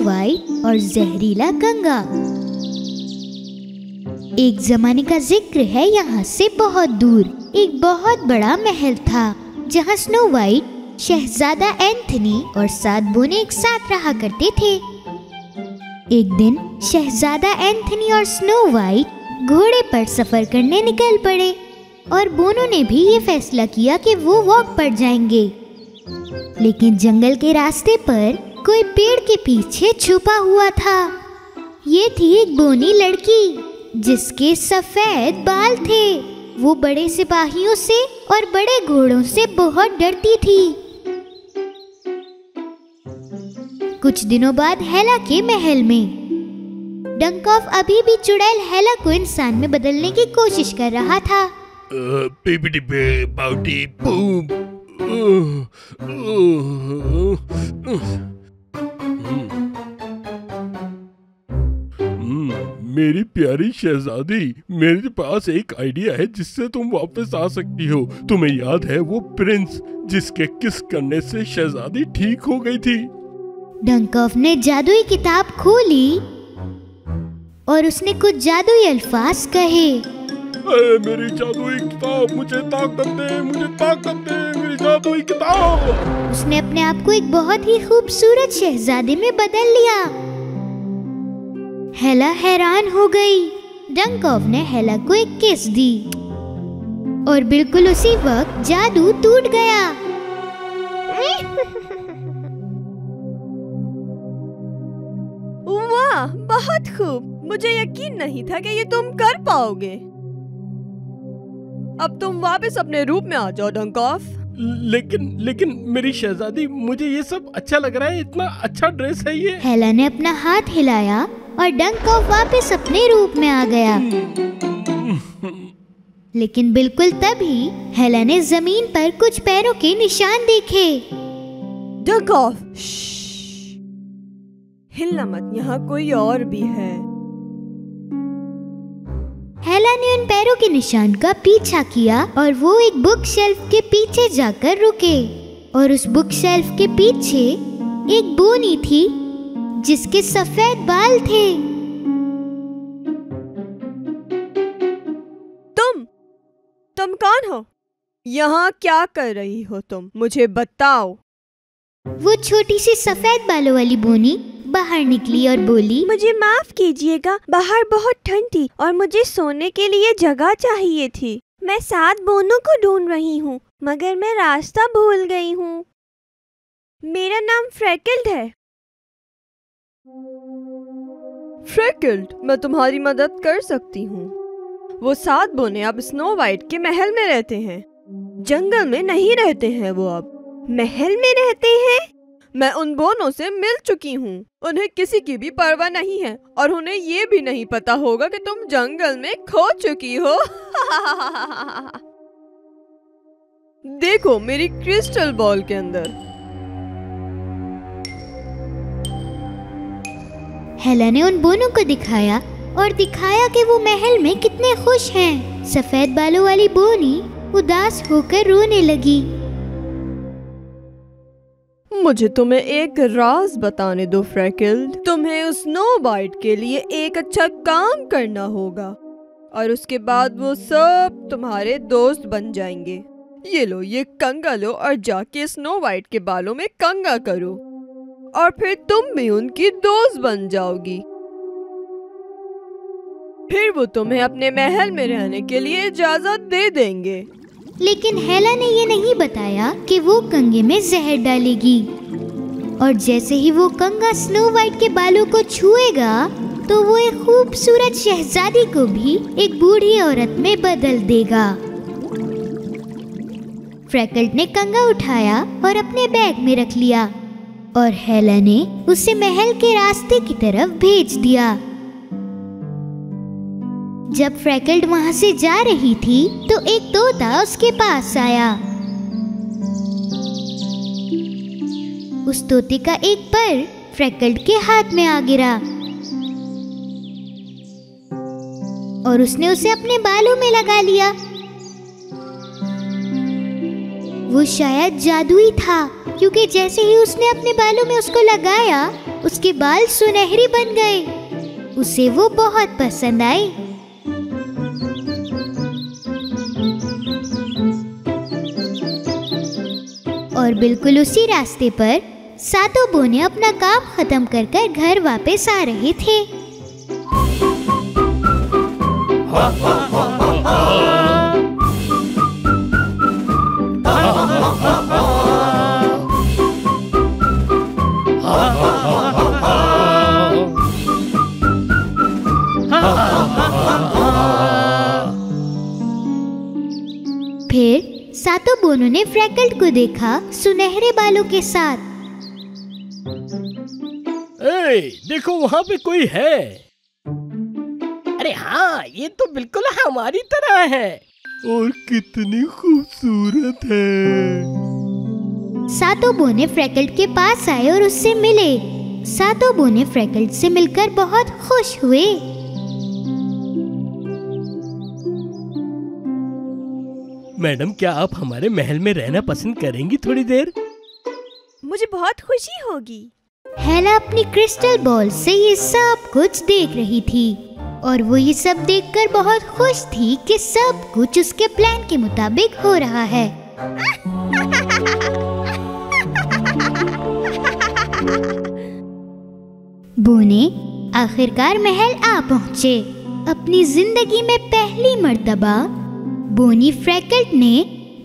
White और जहरीला कंगा। एक जमाने का जिक्र है, यहाँ से बहुत दूर एक बहुत बड़ा महल था जहाँ स्नो वाइट, शहजादा एंथनी और 7 बोने एक साथ रहा करते थे। एक दिन शहजादा एंथनी और स्नो वाइट घोड़े पर सफर करने निकल पड़े और बोनों ने भी ये फैसला किया कि वो वॉक पर जाएंगे। लेकिन जंगल के रास्ते पर कोई पेड़ के पीछे छुपा हुआ था। ये थी एक बोनी लड़की जिसके सफेद बाल थे। वो बड़े सिपाहियों से और बड़े घोड़ों से बहुत डरती थी। कुछ दिनों बाद हेला के महल में डंकॉफ अभी भी चुड़ैल हेला को इंसान में बदलने की कोशिश कर रहा था। मेरी प्यारी शहजादी, मेरे पास एक आइडिया है जिससे तुम वापस आ सकती हो। तुम्हें याद है वो प्रिंस जिसके किस करने से शहजादी ठीक हो गई थी? डंकॉफ ने जादुई किताब खोली और उसने कुछ जादुई अल्फाज कहे। मेरी जादुई किताब, मुझे ताकत दे, मुझे ताकत दे, मेरी जादुई किताब। उसने अपने आप को एक बहुत ही खूबसूरत शहजादे में बदल लिया। हेला हैरान हो गई। डंकॉफ ने हेला को एक किस दी और बिल्कुल उसी वक्त जादू टूट गया। वाह, बहुत खूब। मुझे यकीन नहीं था कि ये तुम कर पाओगे। अब तुम वापस अपने रूप में आ जाओ डंकॉफ। लेकिन मेरी शहजादी, मुझे ये सब अच्छा लग रहा है। इतना अच्छा ड्रेस है ये। हेला ने अपना हाथ हिलाया और डंकॉफ वापस अपने रूप में आ गया। लेकिन बिल्कुल तभी हेला ने जमीन पर कुछ पैरों के निशान देखे। डंकॉफ, हिलना मत, यहाँ कोई और भी है। हेला ने उन पैरों के निशान का पीछा किया और वो एक बुक शेल्फ के पीछे जाकर रुके। और उस बुक शेल्फ के पीछे एक बोनी थी जिसके सफेद बाल थे। तुम कौन हो? यहाँ क्या कर रही हो तुम? मुझे बताओ। वो छोटी सी सफेद बालों वाली बोनी बाहर निकली और बोली, मुझे माफ कीजिएगा, बाहर बहुत ठंड थी और मुझे सोने के लिए जगह चाहिए थी। मैं 7 बोनों को ढूंढ रही हूँ मगर मैं रास्ता भूल गई हूँ। मेरा नाम फ्रेकल्ड है। फ्रेकल्ड, मैं तुम्हारी मदद कर सकती हूँ। वो 7 बोने अब स्नो वाइट के महल में रहते हैं। जंगल में नहीं रहते हैं। वो अब महल में रहते हैं। मैं उन बोनों से मिल चुकी हूँ। उन्हें किसी की भी परवाह नहीं है और उन्हें ये भी नहीं पता होगा कि तुम जंगल में खो चुकी हो। देखो मेरी क्रिस्टल बॉल के अंदर। हेला ने उन बोनों को दिखाया और दिखाया कि वो महल में कितने खुश हैं। सफेद बालों वाली बोनी उदास होकर रोने लगी। मुझे तुम्हें एक राज बताने दो फ्रेकल्ड। तुम्हें उस स्नो वाइट के लिए एक अच्छा काम करना होगा और उसके बाद वो सब तुम्हारे दोस्त बन जाएंगे। ये लो, ये कंगा लो और जाके स्नो वाइट के बालों में कंगा करो और फिर तुम भी उनकी दोस्त बन जाओगी। फिर वो तुम्हें अपने महल में रहने के लिए इजाजत दे देंगे। लेकिन हेला ने ये नहीं बताया कि वो कंगे में जहर डालेगी और जैसे ही वो कंगा स्नो वाइट के बालों को छुएगा तो वो एक खूबसूरत शहजादी को भी एक बूढ़ी औरत में बदल देगा। फ्रेकल्ड ने कंगा उठाया और अपने बैग में रख लिया और हेला ने उसे महल के रास्ते की तरफ भेज दिया। जब फ्रेकल्ड वहां से जा रही थी तो एक तोता उसके पास आया। उस तोते का एक पर फ्रेकल्ड के हाथ में आ गिरा और उसने उसे अपने बालों में लगा लिया। वो शायद जादुई था, क्योंकि जैसे ही उसने अपने बालों में उसको लगाया, उसके बाल सुनहरे बन गए। उसे वो बहुत पसंद आए। और बिल्कुल उसी रास्ते पर सातों बोने अपना काम खत्म कर घर वापस आ रहे थे। फिर सातों बोनों ने फ्रैकल्ड को देखा सुनहरे बालों के साथ। देखो वहाँ पे कोई है। अरे हाँ, ये तो बिल्कुल हमारी तरह है। और कितनी खूबसूरत है। सातों बोने फ्रैकल्ड के पास आए और उससे मिले। सातों बोने फ्रैकल्ड से मिलकर बहुत खुश हुए। मैडम, क्या आप हमारे महल में रहना पसंद करेंगी थोड़ी देर? मुझे बहुत खुशी होगी। हेला अपनी क्रिस्टल बॉल से ये सब कुछ देख रही थी और वो ये सब देखकर बहुत खुश थी कि सब कुछ उसके प्लान के मुताबिक हो रहा है। बोने आखिरकार महल आ पहुँचे। अपनी जिंदगी में पहली मर्तबा बोनी फ्रैकल्ड ने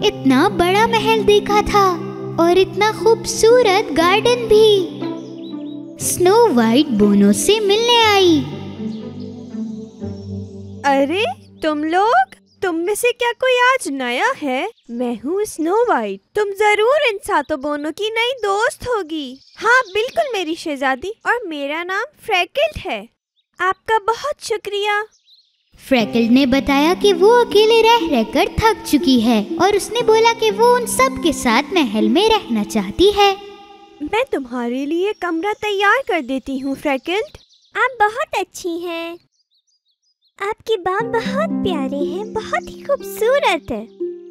इतना बड़ा महल देखा था और इतना खूबसूरत गार्डन भी। स्नो वाइट बोनों से मिलने आई। अरे तुम लोग, तुम में से क्या कोई आज नया है? मैं हूँ स्नो वाइट। तुम जरूर इन सातों बोनों की नई दोस्त होगी। हाँ बिल्कुल मेरी शहजादी, और मेरा नाम फ्रैकल्ड है। आपका बहुत शुक्रिया। फ्रैकल्ड ने बताया कि वो अकेले रह रहकर थक चुकी है और उसने बोला कि वो उन सब के साथ महल में रहना चाहती है। मैं तुम्हारे लिए कमरा तैयार कर देती हूँ फ्रैकल्ड। आप बहुत अच्छी हैं। आपके बाल बहुत प्यारे हैं, बहुत ही खूबसूरत है।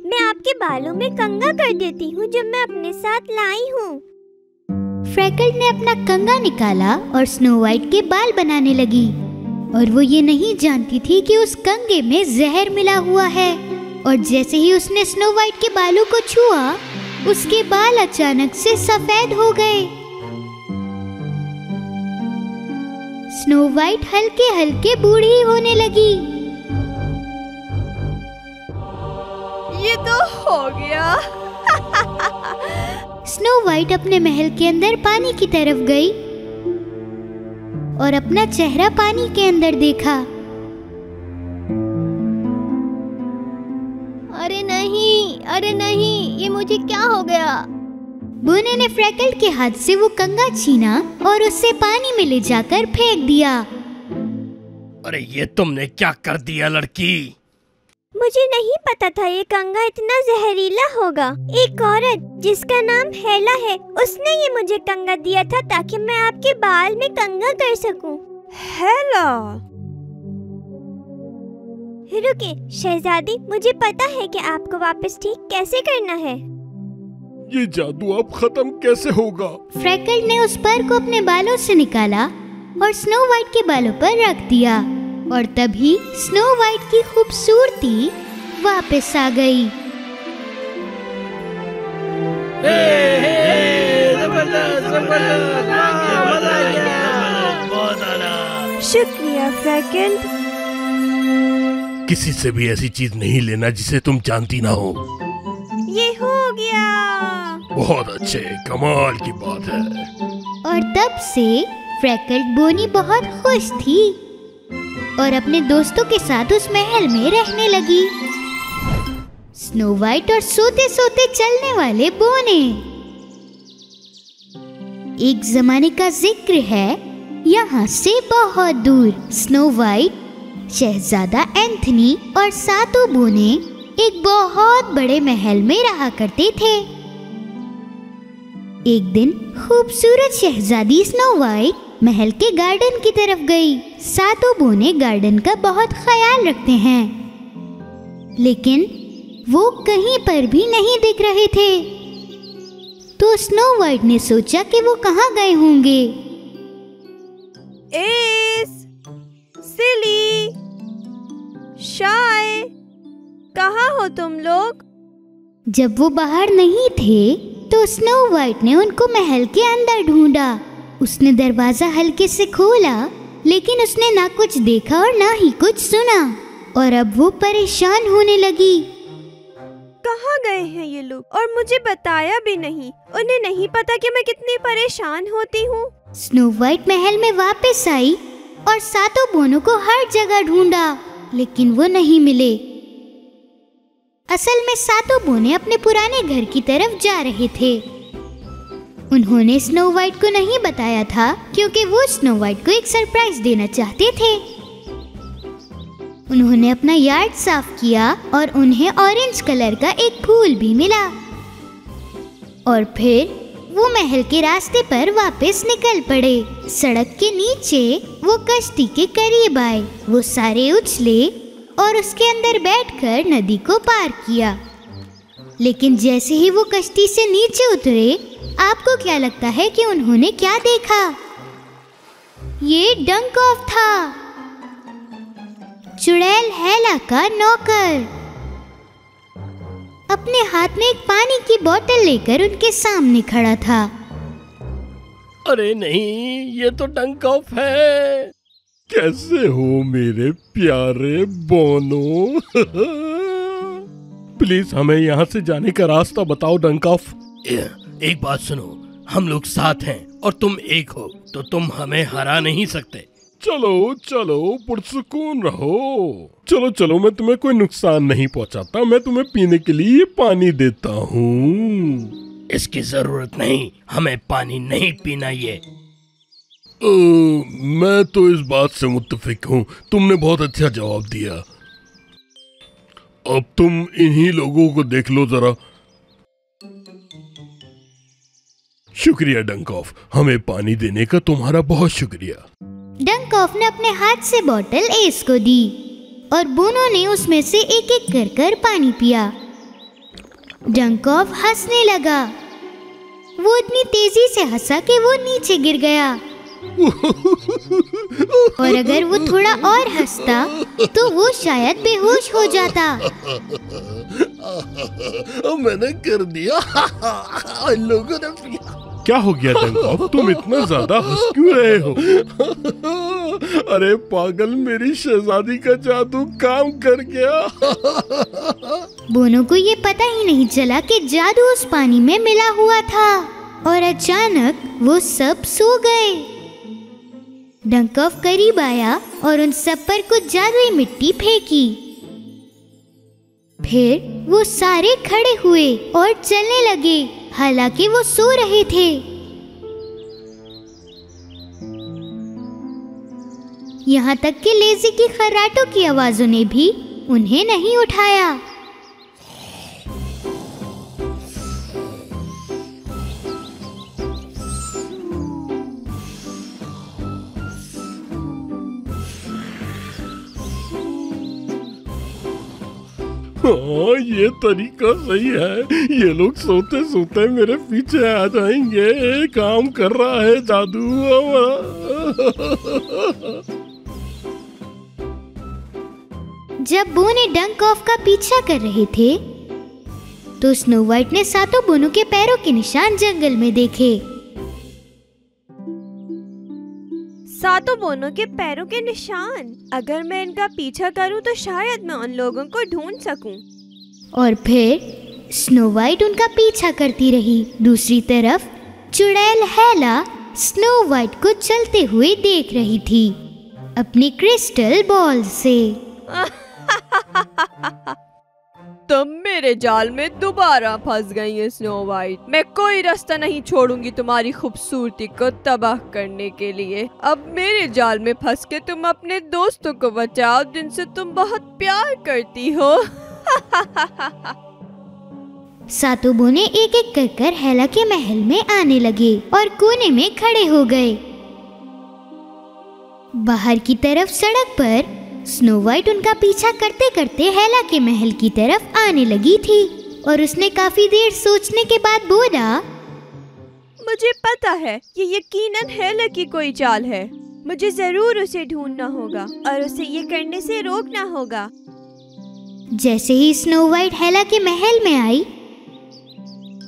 मैं आपके बालों में कंघा कर देती हूँ जो मैं अपने साथ लाई हूँ। फ्रैकल्ड ने अपना कंघा निकाला और स्नो वाइट के बाल बनाने लगी और वो ये नहीं जानती थी कि उस कंघे में जहर मिला हुआ है। और जैसे ही उसने स्नो वाइट के बालों को छुआ, उसके बाल अचानक से सफेद हो गए। स्नो वाइट हल्के हल्के बूढ़ी होने लगी। ये तो हो गया। स्नो वाइट अपने महल के अंदर पानी की तरफ गई और अपना चेहरा पानी के अंदर देखा। अरे नहीं, ये मुझे क्या हो गया? बोने ने फ्रैकल्ड के हाथ से वो कंघा छीना और उससे पानी में ले जाकर फेंक दिया। अरे ये तुमने क्या कर दिया लड़की? मुझे नहीं पता था ये कंघा इतना जहरीला होगा। एक औरत जिसका नाम हेला है, उसने ये मुझे कंघा दिया था ताकि मैं आपके बाल में कंघा कर सकूं। हेला? रुके शहजादी, मुझे पता है कि आपको वापस ठीक कैसे करना है। ये जादू अब खत्म कैसे होगा? फ्रैकल्ड ने उस पर को अपने बालों से निकाला और स्नो वाइट के बालों पर रख दिया और तभी स्नो वाइट की खूबसूरती वापस आ गई। शुक्रिया फ्रैकल्ड। किसी से भी ऐसी चीज नहीं लेना जिसे तुम जानती ना हो। ये हो गया। बहुत अच्छे, कमाल की बात है। और तब से फ्रैकल्ड बोनी बहुत खुश थी और अपने दोस्तों के साथ उस महल में रहने लगी। स्नो वाइट और सोते सोते चलने वाले बोने। एक जमाने का जिक्र है, यहाँ से बहुत दूर स्नो वाइट, शहजादा एंथनी और सातों बोने एक बहुत बड़े महल में रहा करते थे। एक दिन खूबसूरत शहजादी स्नो वाइट महल के गार्डन की तरफ गई। सातों बोने गार्डन का बहुत ख्याल रखते हैं, लेकिन वो कहीं पर भी नहीं दिख रहे थे। तो स्नो वाइट ने सोचा कि वो कहाँ गए होंगे। एस, सिली, शाय, कहाँ हो तुम लोग? जब वो बाहर नहीं थे तो स्नो वाइट ने उनको महल के अंदर ढूंढा। उसने दरवाजा हल्के से खोला, लेकिन उसने ना कुछ देखा और ना ही कुछ सुना, और अब वो परेशान होने लगी। कहाँ गए हैं ये लोग और मुझे बताया भी नहीं। उन्हें नहीं पता कि मैं कितनी परेशान होती हूँ। स्नो वाइट महल में वापस आई और सातों बोनों को हर जगह ढूंढा, लेकिन वो नहीं मिले। असल में सातों बोने अपने पुराने घर की तरफ जा रहे थे। उन्होंने स्नो वाइट को नहीं बताया था, क्योंकि वो स्नो वाइट को एक सरप्राइज देना चाहते थे। उन्होंने अपना यार्ड साफ किया और उन्हें ऑरेंज कलर का एक फूल भी मिला। और फिर वो महल के रास्ते पर वापस निकल पड़े। सड़क के नीचे वो कश्ती के करीब आए। वो सारे उछले और उसके अंदर बैठकर नदी को पार किया। लेकिन जैसे ही वो कश्ती से नीचे उतरे, आपको क्या लगता है कि उन्होंने क्या देखा? ये डंक ऑफ था, चुड़ैल हेला का नौकर। अपने हाथ में एक पानी की बोतल लेकर उनके सामने खड़ा था। अरे नहीं, ये तो डंक ऑफ है। कैसे हो मेरे प्यारे बोनो? प्लीज हमें यहाँ से जाने का रास्ता बताओ डंक ऑफ। एक बात सुनो, हम लोग साथ हैं और तुम एक हो, तो तुम हमें हरा नहीं सकते। चलो चलो, पुरसुकून रहो। चलो चलो, मैं तुम्हें कोई नुकसान नहीं पहुंचाता। मैं तुम्हें पीने के लिए पानी देता हूँ। इसकी जरूरत नहीं, हमें पानी नहीं पीना ये। मैं तो इस बात से मुत्तफिक हूँ। तुमने बहुत अच्छा जवाब दिया। अब तुम इन्हीं लोगों को देख लो जरा। शुक्रिया डंक ऑफ, हमें पानी देने का तुम्हारा बहुत शुक्रिया। डंक ऑफ ने अपने हाथ से बोतल एस को दी और बोनो ने उसमें से एक एक कर कर पानी पिया। डंक ऑफ हंसने लगा। वो इतनी तेजी से हंसा कि वो नीचे गिर गया। और अगर वो थोड़ा और हंसता तो वो शायद बेहोश हो जाता। मैंने कर दिया। लोगों ने पिया। क्या हो गया डंक ऑफ, तुम इतना ज्यादा हंस क्यों रहे हो? अरे पागल, मेरी शहजादी का जादू काम कर गया। बोनो को ये पता ही नहीं चला कि जादू उस पानी में मिला हुआ था, और अचानक वो सब सो गए। डंक ऑफ करीब आया और उन सब पर कुछ जादुई मिट्टी फेंकी। फिर वो सारे खड़े हुए और चलने लगे, हालांकि वो सो रहे थे। यहाँ तक कि लेज़ी की खर्राटों की आवाजों ने भी उन्हें नहीं उठाया। हाँ, ये तरीका सही है। ये लोग सोते सोते मेरे पीछे आ जाएंगे। काम कर रहा है जादू। जब बोने डंक ऑफ का पीछा कर रहे थे तो स्नो वाइट ने सातों बोनों के पैरों के निशान जंगल में देखे। सातों बोनों के पैरों के निशान। अगर मैं इनका पीछा करूं तो शायद मैं उन लोगों को ढूंढ सकूं। और फिर स्नो वाइट उनका पीछा करती रही। दूसरी तरफ चुड़ैल हेला स्नो वाइट को चलते हुए देख रही थी अपनी क्रिस्टल बॉल से। तुम मेरे जाल में दोबारा फंस गई है स्नो वाइट। मैं कोई रास्ता नहीं छोड़ूंगी तुम्हारी खूबसूरती को तबाह करने के लिए। अब मेरे जाल में फंस के तुम अपने दोस्तों को बचाओ जिनसे तुम बहुत प्यार करती हो। सातों बोने एक एक कर कर हेला के महल में आने लगे और कोने में खड़े हो गए। बाहर की तरफ सड़क पर स्नो वाइट उनका पीछा करते करते हेला के महल की तरफ आने लगी थी और उसने काफी देर सोचने के बाद बोला, मुझे पता है ये यकीनन हेला की कोई चाल है। मुझे जरूर उसे ढूंढना होगा और उसे ये करने से रोकना होगा। जैसे ही स्नो वाइट हेला के महल में आई,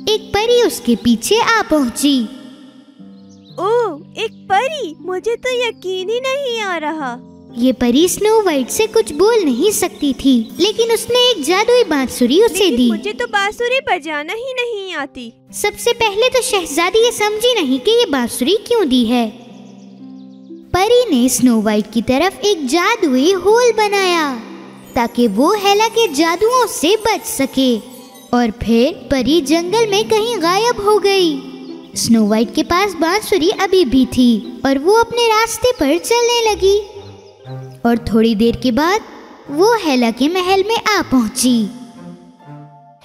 एक परी उसके पीछे आ पहुंची। ओह, एक परी! मुझे तो यकीन ही नहीं आ रहा। ये परी स्नो वाइट से कुछ बोल नहीं सकती थी, लेकिन उसने एक जादुई बांसुरी उसे दी। मुझे तो बांसुरी बजाना ही नहीं आती। सबसे पहले तो शहजादी ये समझी नहीं कि ये बांसुरी क्यों दी है। परी ने स्नो वाइट की तरफ एक जादुई होल बनाया ताकि वो हेला के जादुओं से बच सके, और फिर परी जंगल में कहीं गायब हो गई। स्नो वाइट के पास बांसुरी अभी भी थी और वो अपने रास्ते पर चलने लगी, और थोड़ी देर के बाद वो हेला के महल में आ पहुंची।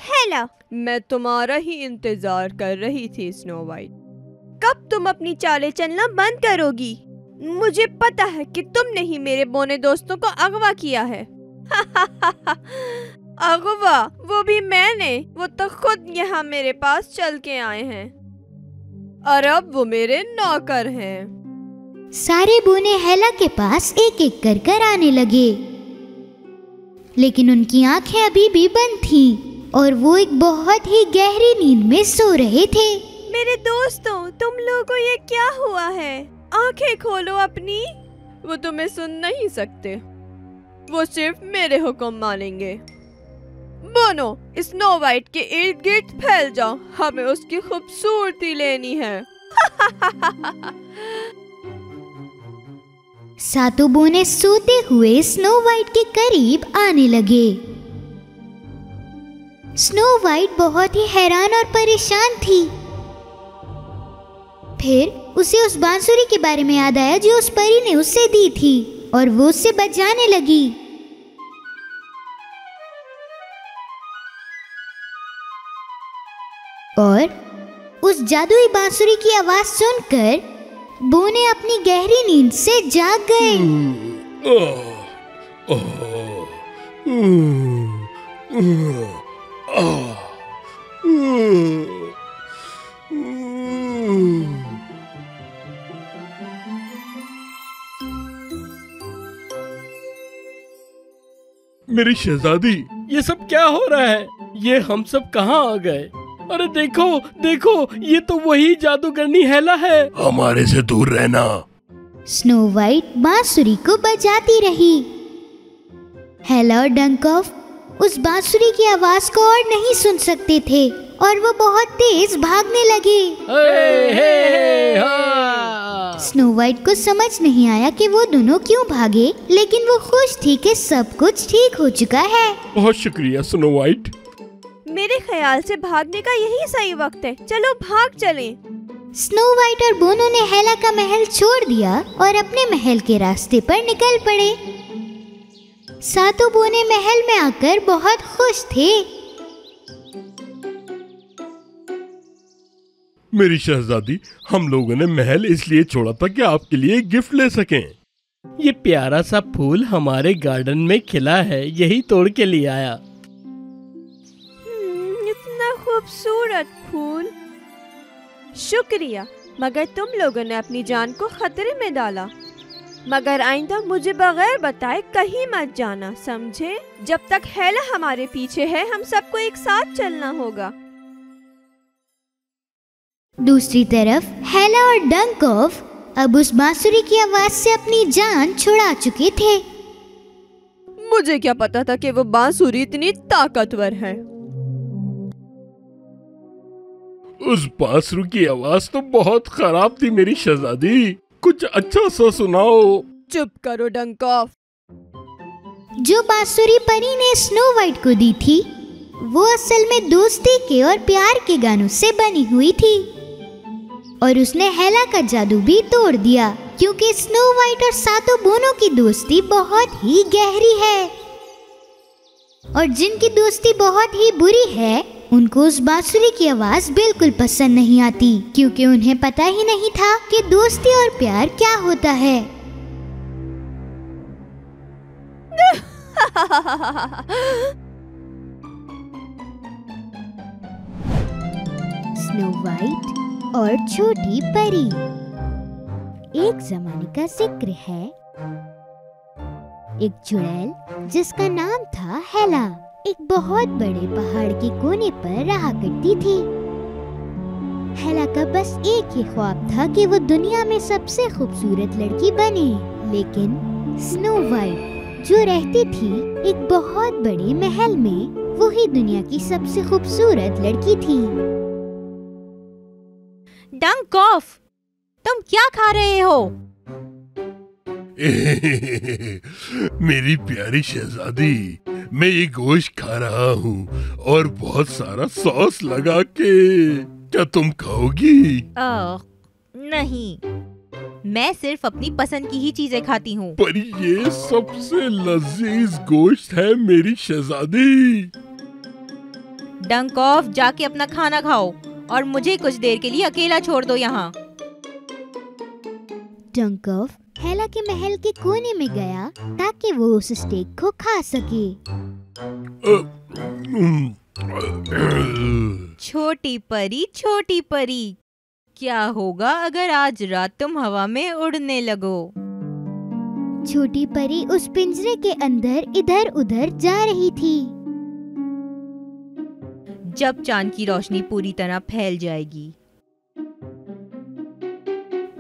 हेला, मैं तुम्हारा ही इंतजार कर रही थी स्नो वाइट। कब तुम अपनी चालें चलना बंद करोगी? मुझे पता है कि तुमने ही मेरे बोने दोस्तों को अगवा किया है। अगवा? वो भी मैंने? वो तो खुद यहाँ मेरे पास चल के आए हैं और अब वो मेरे नौकर हैं। सारे बोने हेला के पास एक एक कर आने लगे, लेकिन उनकी आंखें अभी भी बंद थीं और वो एक बहुत ही गहरी नींद में सो रहे थे। मेरे दोस्तों, तुम लोगों को ये क्या हुआ है? आंखें खोलो अपनी। वो तुम्हें सुन नहीं सकते, वो सिर्फ मेरे हुक्म मानेंगे। बोनो, स्नो वाइट के इर्द गिर्द फैल जाओ, हमें उसकी खूबसूरती लेनी है। सातों बोने सोते हुए स्नो वाइट के करीब आने लगे। स्नो वाइट बहुत ही हैरान और परेशान थी। फिर उसे उस बांसुरी के बारे में याद आया जो उस परी ने उसे दी थी, और वो उससे बचाने लगी। और उस जादुई बांसुरी की आवाज सुनकर बोने अपनी गहरी नींद से जाग गए। मेरी शहजादी, ये सब क्या हो रहा है? ये हम सब कहाँ आ गए? अरे देखो देखो, ये तो वही जादूगरनी हेला है। हमारे से दूर रहना। स्नो वाइट बांसुरी को बजाती रही। हेला और डंकॉफ उस बांसुरी की आवाज को और नहीं सुन सकते थे और वो बहुत तेज भागने लगे। स्नो वाइट को समझ नहीं आया कि वो दोनों क्यों भागे, लेकिन वो खुश थी कि सब कुछ ठीक हो चुका है। बहुत शुक्रिया स्नो वाइट। मेरे ख्याल से भागने का यही सही वक्त है। चलो भाग चलें। स्नो वाइट और बोनो ने हेला का महल छोड़ दिया और अपने महल के रास्ते पर निकल पड़े। सातों बोने महल में आकर बहुत खुश थे। मेरी शहजादी, हम लोगों ने महल इसलिए छोड़ा था कि आपके लिए गिफ्ट ले सकें। ये प्यारा सा फूल हमारे गार्डन में खिला है, यही तोड़ के ले आया। इतना खूबसूरत फूल। शुक्रिया, मगर तुम लोगों ने अपनी जान को खतरे में डाला। मगर आइंदा मुझे बगैर बताए कहीं मत जाना, समझे? जब तक हेला हमारे पीछे है, हम सबको एक साथ चलना होगा। दूसरी तरफ हेला और डंकॉफ अब उस बांसुरी की आवाज से अपनी जान छुड़ा चुके थे। मुझे क्या पता था कि वो बांसुरी इतनी ताकतवर है। उस बांसुरी की आवाज तो बहुत खराब थी मेरी शहजादी, कुछ अच्छा सा सुनाओ। चुप करो डंकॉफ। जो बांसुरी परी ने स्नो वाइट को दी थी, वो असल में दोस्ती के और प्यार के गानों से बनी हुई थी, और उसने हेला का जादू भी तोड़ दिया, क्योंकि स्नो वाइट और सातों बोनों की दोस्ती बहुत ही गहरी है, और जिनकी दोस्ती बहुत ही बुरी है उनको उस बांसुरी की आवाज बिल्कुल पसंद नहीं आती, क्योंकि उन्हें पता ही नहीं था कि दोस्ती और प्यार क्या होता है। स्नो वाइट और छोटी परी। एक जमाने का जिक्र है। एक चुड़ैल जिसका नाम था हेला एक बहुत बड़े पहाड़ के कोने पर रहा करती थी। हेला का बस एक ही ख्वाब था कि वो दुनिया में सबसे खूबसूरत लड़की बने। लेकिन स्नो वाइट जो रहती थी एक बहुत बड़े महल में, वो ही दुनिया की सबसे खूबसूरत लड़की थी। डंक ऑफ, तुम क्या खा रहे हो? मेरी प्यारी शहजादी, मैं ये गोश्त खा रहा हूँ और बहुत सारा सॉस लगा के। क्या तुम खाओगी? नहीं, मैं सिर्फ अपनी पसंद की ही चीजें खाती हूँ। पर ये सबसे लजीज गोश्त है मेरी शहजादी। डंक ऑफ, जाके अपना खाना खाओ और मुझे कुछ देर के लिए अकेला छोड़ दो यहाँ। डंक ऑफ हेला के महल के कोने में गया ताकि वो उस स्टेक को खा सके। छोटी परी, क्या होगा अगर आज रात तुम हवा में उड़ने लगो? छोटी परी उस पिंजरे के अंदर इधर उधर जा रही थी। जब चांद की रोशनी पूरी तरह फैल जाएगी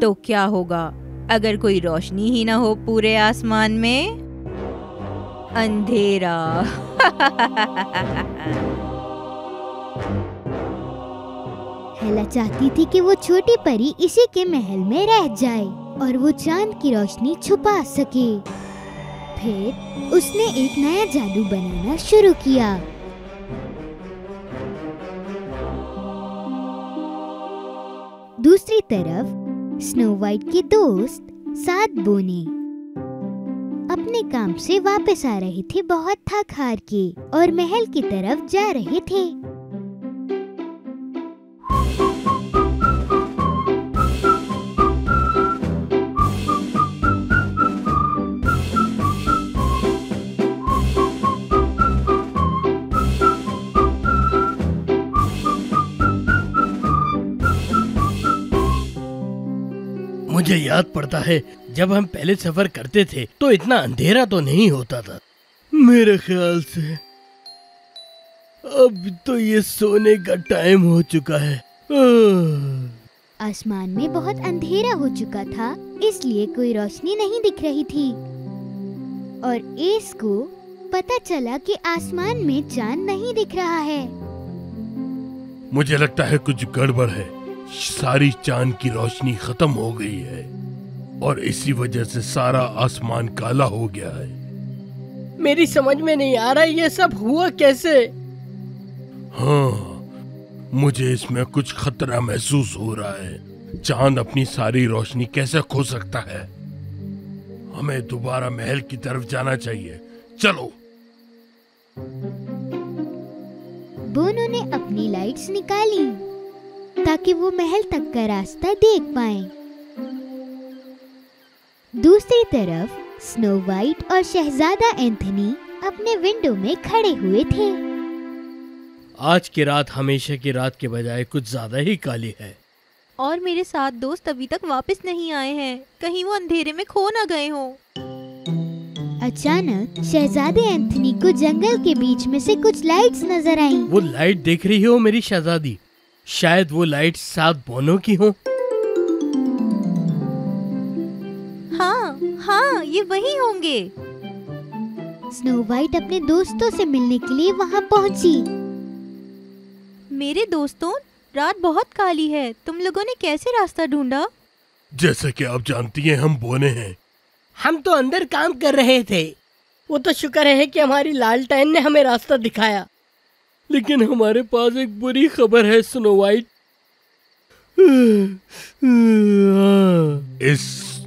तो क्या होगा अगर कोई रोशनी ही ना हो पूरे आसमान में? अंधेरा। हेला चाहती थी कि वो छोटी परी इसी के महल में रह जाए और वो चांद की रोशनी छुपा सके। फिर उसने एक नया जादू बनाना शुरू किया। दूसरी तरफ स्नो वाइट के दोस्त सात बोने अपने काम से वापस आ रहे थे, बहुत थक हार के, और महल की तरफ जा रहे थे। मुझे याद पड़ता है जब हम पहले सफर करते थे तो इतना अंधेरा तो नहीं होता था। मेरे ख्याल से अब तो ये सोने का टाइम हो चुका है। आसमान में बहुत अंधेरा हो चुका था, इसलिए कोई रोशनी नहीं दिख रही थी और एस को पता चला कि आसमान में चांद नहीं दिख रहा है। मुझे लगता है कुछ गड़बड़ है। सारी चांद की रोशनी खत्म हो गई है और इसी वजह से सारा आसमान काला हो गया है। मेरी समझ में नहीं आ रहा ये सब हुआ कैसे? हाँ, मुझे इसमें कुछ खतरा महसूस हो रहा है। चांद अपनी सारी रोशनी कैसे खो सकता है? हमें दोबारा महल की तरफ जाना चाहिए। चलो। बोनो ने अपनी लाइट्स निकाली ताकि वो महल तक का रास्ता देख पाए। दूसरी तरफ स्नो वाइट और शहजादा एंथनी अपने विंडो में खड़े हुए थे। आज की रात हमेशा की रात के बजाय कुछ ज्यादा ही काली है। और मेरे साथ दोस्त अभी तक वापस नहीं आए हैं, कहीं वो अंधेरे में खो ना गए हों। अचानक शहजादे एंथनी को जंगल के बीच में से कुछ लाइट्स नजर आईं। वो लाइट देख रही हो मेरी शहजादी? शायद वो लाइट सात बोनों की हो। हाँ, ये वही होंगे। स्नो वाइट अपने दोस्तों से मिलने के लिए वहाँ पहुँची। मेरे दोस्तों, रात बहुत काली है, तुम लोगों ने कैसे रास्ता ढूंढा? जैसा कि आप जानती हैं, हम बोने हैं। हम तो अंदर काम कर रहे थे। वो तो शुक्र है कि हमारी लालटेन ने हमें रास्ता दिखाया। लेकिन हमारे पास एक बुरी खबर है स्नो वाइट।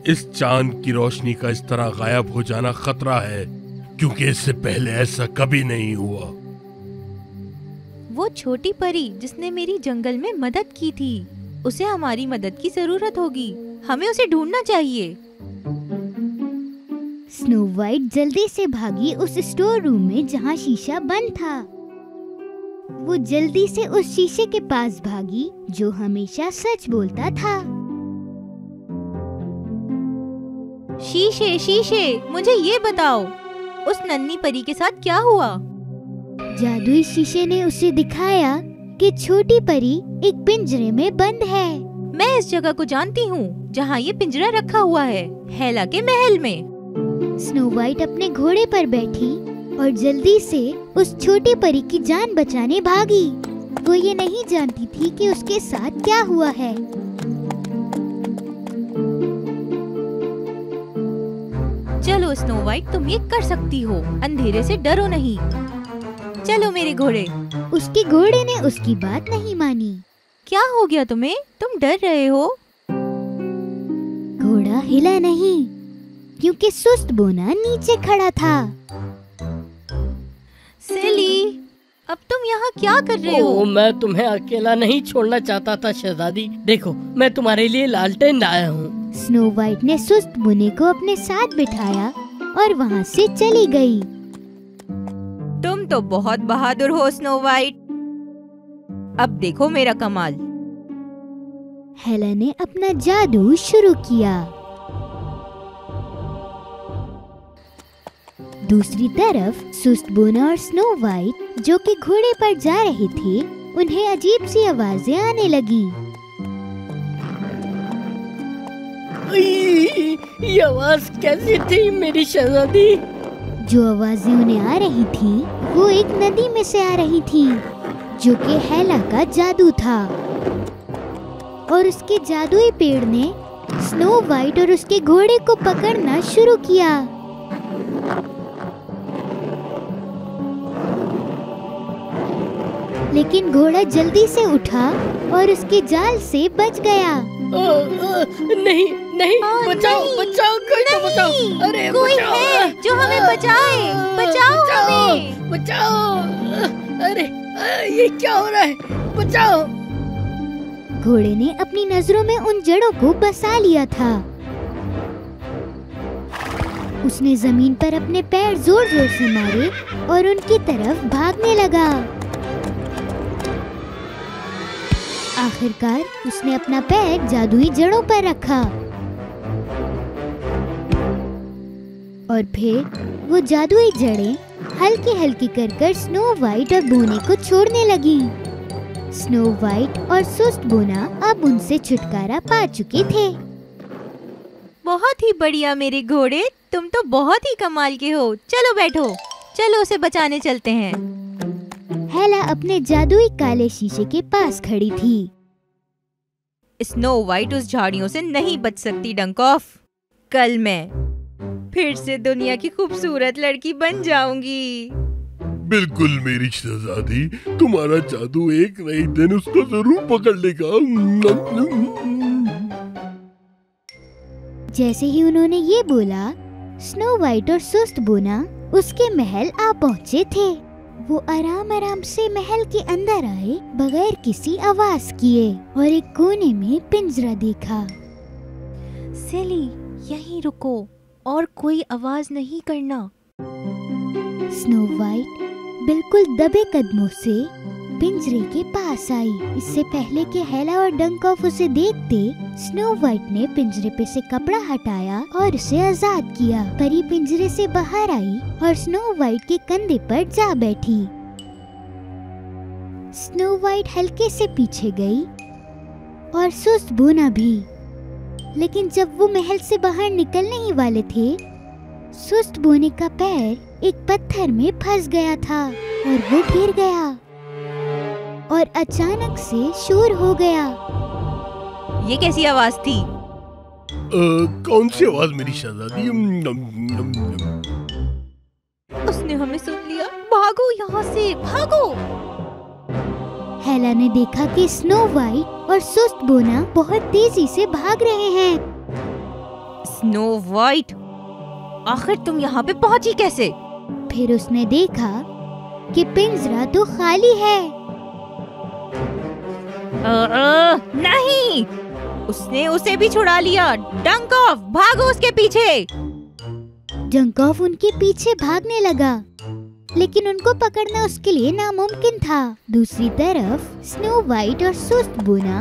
इस चांद की रोशनी का इस तरह गायब हो जाना खतरा है, क्योंकि इससे पहले ऐसा कभी नहीं हुआ। वो छोटी परी जिसने मेरी जंगल में मदद की थी, उसे हमारी मदद की जरूरत होगी। हमें उसे ढूंढना चाहिए। स्नो वाइट जल्दी से भागी उस स्टोर रूम में जहाँ शीशा बंद था। वो जल्दी से उस शीशे के पास भागी जो हमेशा सच बोलता था। शीशे शीशे, मुझे ये बताओ, उस नन्ही परी के साथ क्या हुआ? जादुई शीशे ने उसे दिखाया कि छोटी परी एक पिंजरे में बंद है। मैं इस जगह को जानती हूँ जहाँ ये पिंजरा रखा हुआ है, हेला के महल में। स्नो वाइट अपने घोड़े पर बैठी और जल्दी से उस छोटी परी की जान बचाने भागी। वो ये नहीं जानती थी कि उसके साथ क्या हुआ है। चलो स्नो वाइट, तुम ये कर सकती हो, अंधेरे से डरो नहीं। चलो मेरे घोड़े। उसके घोड़े ने उसकी बात नहीं मानी। क्या हो गया तुम्हें? तुम डर रहे हो? घोड़ा हिला नहीं क्योंकि सुस्त बोना नीचे खड़ा था। सेली, अब तुम यहाँ क्या कर रहे हो? मैं तुम्हें अकेला नहीं छोड़ना चाहता था शहजादी। देखो, मैं तुम्हारे लिए लालटेन लाया हूँ। स्नो वाइट ने सुस्त बुने को अपने साथ बिठाया और वहाँ से चली गई। तुम तो बहुत बहादुर हो स्नो वाइट। अब देखो मेरा कमाल। हेला ने अपना जादू शुरू किया। दूसरी तरफ सुस्त बोना और स्नो वाइट जो कि घोड़े पर जा रहे थे, उन्हें अजीब सी आवाजें आने लगी। ये आवाज कैसी थी मेरी शहजादी? जो आवाजें उन्हें आ रही थी वो एक नदी में से आ रही थी जो कि हेला का जादू था। और उसके जादुई पेड़ ने स्नो वाइट और उसके घोड़े को पकड़ना शुरू किया। लेकिन घोड़ा जल्दी से उठा और उसके जाल से बच गया। नहीं नहीं, बचाओ बचाओ, कोई तो बचाओ। अरे कोई बचाओ, है जो हमें बचाए, बचाओ हमें। बचाओ। अरे ये क्या हो रहा है? बचाओ। घोड़े ने अपनी नजरों में उन जड़ों को बसा लिया था। उसने जमीन पर अपने पैर जोर जोर से मारे और उनकी तरफ भागने लगा। आखिरकार उसने अपना पैर जादुई जड़ों पर रखा और फिर वो जादुई जड़ें हल्की हल्की कर स्नो वाइट और बोने को छोड़ने लगी। स्नो वाइट और सुस्त बोना अब उनसे छुटकारा पा चुके थे। बहुत ही बढ़िया मेरे घोड़े, तुम तो बहुत ही कमाल के हो। चलो बैठो, चलो उसे बचाने चलते हैं। हेला अपने जादुई काले शीशे के पास खड़ी थी। स्नो वाइट उस झाड़ियों से नहीं बच सकती डंकॉफ। कल मैं फिर से दुनिया की खूबसूरत लड़की बन जाऊंगी। बिल्कुल मेरी शहजादी, तुम्हारा जादू एक न एक दिन उसको जरूर पकड़ लेगा। जैसे ही उन्होंने ये बोला, स्नो वाइट और सुस्त बोना उसके महल आ पहुँचे थे। वो आराम आराम से महल के अंदर आए बगैर किसी आवाज किए और एक कोने में पिंजरा देखा। सेली, यहीं रुको और कोई आवाज नहीं करना। स्नो वाइट बिल्कुल दबे कदमों से पिंजरे के पास आई। इससे पहले कि हेला और डंकॉफ उसे देखते, स्नो वाइट ने पिंजरे पे से कपड़ा हटाया और उसे आजाद किया। परी पिंजरे से बाहर आई और स्नो वाइट के कंधे पर जा बैठी। स्नो वाइट हल्के से पीछे गई और सुस्त बोना भी। लेकिन जब वो महल से बाहर निकलने ही वाले थे, सुस्त बोने का पैर एक पत्थर में फंस गया था और वो गिर गया और अचानक से शोर हो गया। ये कैसी आवाज थी? कौन सी आवाज मेरी शहजादी? उसने हमें सुन लिया। भागो यहाँ से, भागो। हेला ने देखा कि स्नो वाइट और सुस्त बोना बहुत तेजी से भाग रहे हैं। स्नो वाइट, आखिर तुम यहाँ पे पहुँची कैसे? फिर उसने देखा कि पिंजरा तो खाली है। नहीं, उसने उसे भी छुड़ा लिया। डंकॉफ, भागो उसके पीछे। डंकॉफ उनके पीछे भागने लगा, लेकिन उनको पकड़ना उसके लिए नामुमकिन था। दूसरी तरफ स्नो वाइट और सुस्त बोना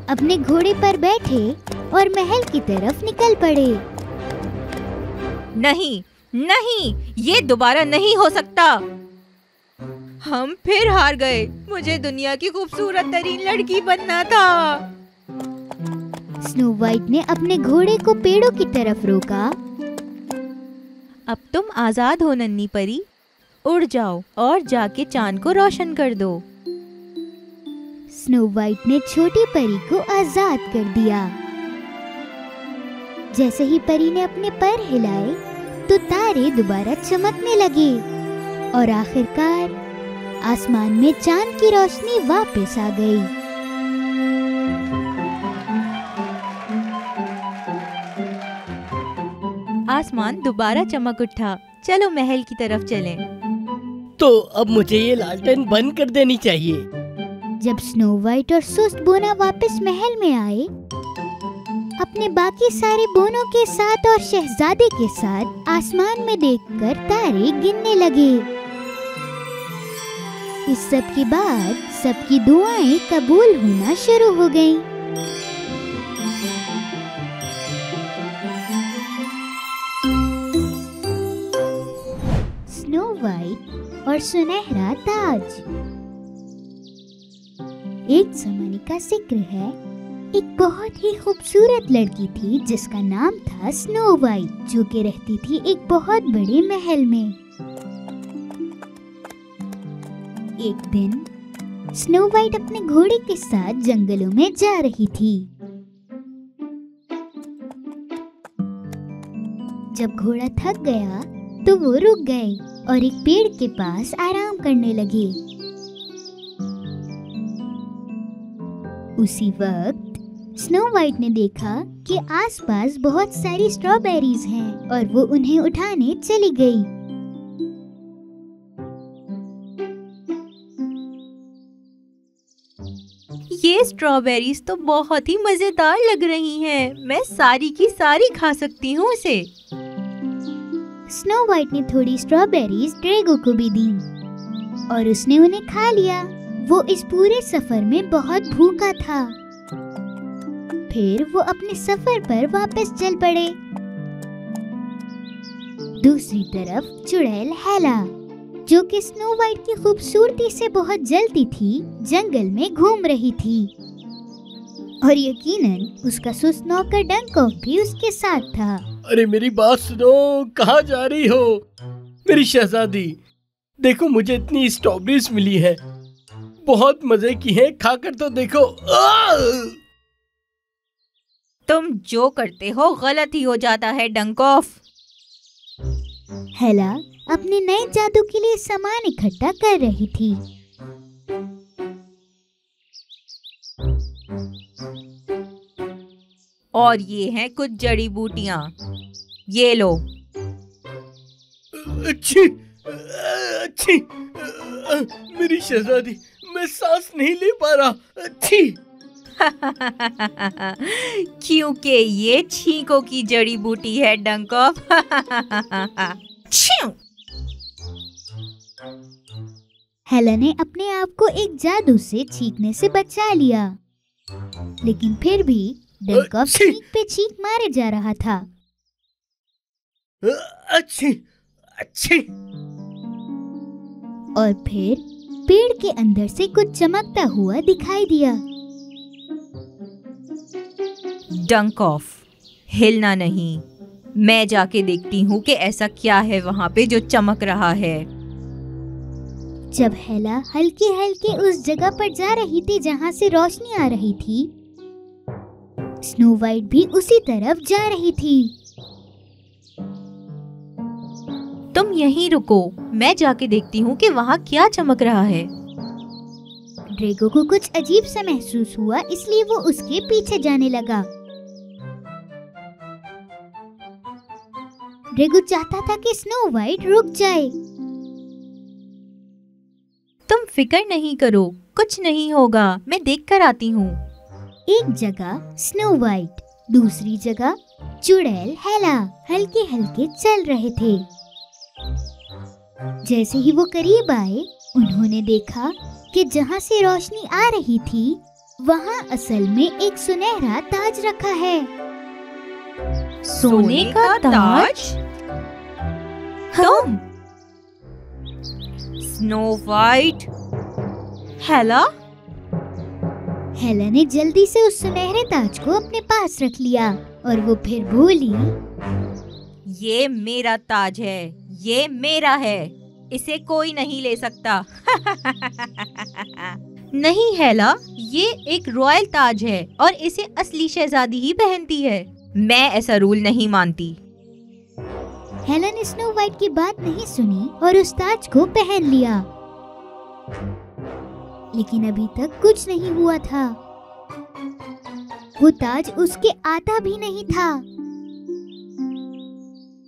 अपने घोड़े पर बैठे और महल की तरफ निकल पड़े। नहीं नहीं, ये दोबारा नहीं हो सकता। हम फिर हार गए। मुझे दुनिया की खूबसूरत तरीन लड़की बनना था। स्नो वाइट ने अपने घोड़े को पेड़ों की तरफ रोका। अब तुम आजाद हो नन्ही परी, उड़ जाओ और जाके चांद को रोशन कर दो। स्नो वाइट ने छोटी परी को आजाद कर दिया। जैसे ही परी ने अपने पैर हिलाए तो तारे दोबारा चमकने लगे और आखिरकार आसमान में चांद की रोशनी वापस आ गई। आसमान दोबारा चमक उठा। चलो महल की तरफ चलें। तो अब मुझे ये लालटेन बंद कर देनी चाहिए। जब स्नो वाइट और सुस्त बोना वापस महल में आए, अपने बाकी सारे बोनों के साथ और शहजादे के साथ आसमान में देखकर तारे गिनने लगे। इस सब के बाद सबकी दुआएं कबूल होना शुरू हो गईं। स्नो वाइट और सुनहरा ताज। एक जमाने का जिक्र है, एक बहुत ही खूबसूरत लड़की थी जिसका नाम था स्नो वाइट, जो कि रहती थी एक बहुत बड़े महल में। एक दिन स्नो वाइट अपने घोड़े के साथ जंगलों में जा रही थी। जब घोड़ा थक गया तो वो रुक गए और एक पेड़ के पास आराम करने लगे। उसी वक्त स्नो वाइट ने देखा कि आसपास बहुत सारी स्ट्रॉबेरीज हैं और वो उन्हें उठाने चली गई। ये स्ट्रॉबेरीज तो बहुत ही मजेदार लग रही हैं। मैं सारी की सारी खा सकती हूँ उसे। स्नो वाइट ने थोड़ी स्ट्रॉबेरीज ड्रैगो को भी दी और उसने उन्हें खा लिया। वो इस पूरे सफर में बहुत भूखा था। फिर वो अपने सफर पर वापस चल पड़े। दूसरी तरफ चुड़ैल हेला, जो कि स्नो वाइट की खूबसूरती से बहुत जलती थी, जंगल में घूम रही थी और यकीनन उसका सुस्त नौकर डंकॉफ भी उसके साथ था। अरे मेरी बात सुनो, कहाँ जा रही हो मेरी शहजादी? देखो मुझे इतनी स्ट्रॉबेरीज मिली है, बहुत मजे की है, खाकर तो देखो। तुम जो करते हो गलत ही हो जाता है डंकॉफ। हेला अपने नए जादू के लिए सामान इकट्ठा कर रही थी। और ये हैं कुछ जड़ी बूटियाँ, ये लो। अच्छी अच्छी, मेरी शहजादी, मैं सांस नहीं ले पा रहा। अच्छी। क्योंकि ये छींकों की जड़ी बूटी है डंकॉफ। हेला ने अपने आप को एक जादू से छींकने से बचा लिया, लेकिन फिर भी डंकॉफ छींक पे छींक मारे जा रहा था। अच्छी अच्छी। और फिर पेड़ के अंदर से कुछ चमकता हुआ दिखाई दिया। डंकॉफ, हिलना नहीं। मैं जाके देखती हूँ कि ऐसा क्या है वहाँ पे जो चमक रहा है। जब हेला हल्के हल्के उस जगह पर जा रही थी जहाँ से रोशनी आ रही थी, स्नो वाइट भी उसी तरफ जा रही थी। तुम यहीं रुको, मैं जाके देखती हूँ कि वहाँ क्या चमक रहा है। ड्रैगो को कुछ अजीब सा महसूस हुआ, इसलिए वो उसके पीछे जाने लगा। ड्रैगो चाहता था कि स्नो वाइट रुक जाए। तुम फिक्र नहीं करो, कुछ नहीं होगा, मैं देख कर आती हूँ। एक जगह स्नो वाइट, दूसरी जगह चुड़ैल हेला हल्के हल्के चल रहे थे। जैसे ही वो करीब आए, उन्होंने देखा कि जहाँ से रोशनी आ रही थी वहाँ असल में एक सुनहरा ताज रखा है। सोने का ताज? तुम? Snow white? हेला? हेला ने जल्दी से उस सुनहरे ताज को अपने पास रख लिया और वो फिर बोली, ये मेरा ताज है, ये मेरा है, इसे कोई नहीं ले सकता। नहीं हेला, ये एक रॉयल ताज है और इसे असली शहजादी ही पहनती है। मैं ऐसा रूल नहीं मानती। हेला ने स्नो वाइट की बात नहीं सुनी और उस ताज को पहन लिया। लेकिन अभी तक कुछ नहीं हुआ था। वो ताज उसके आता भी नहीं था।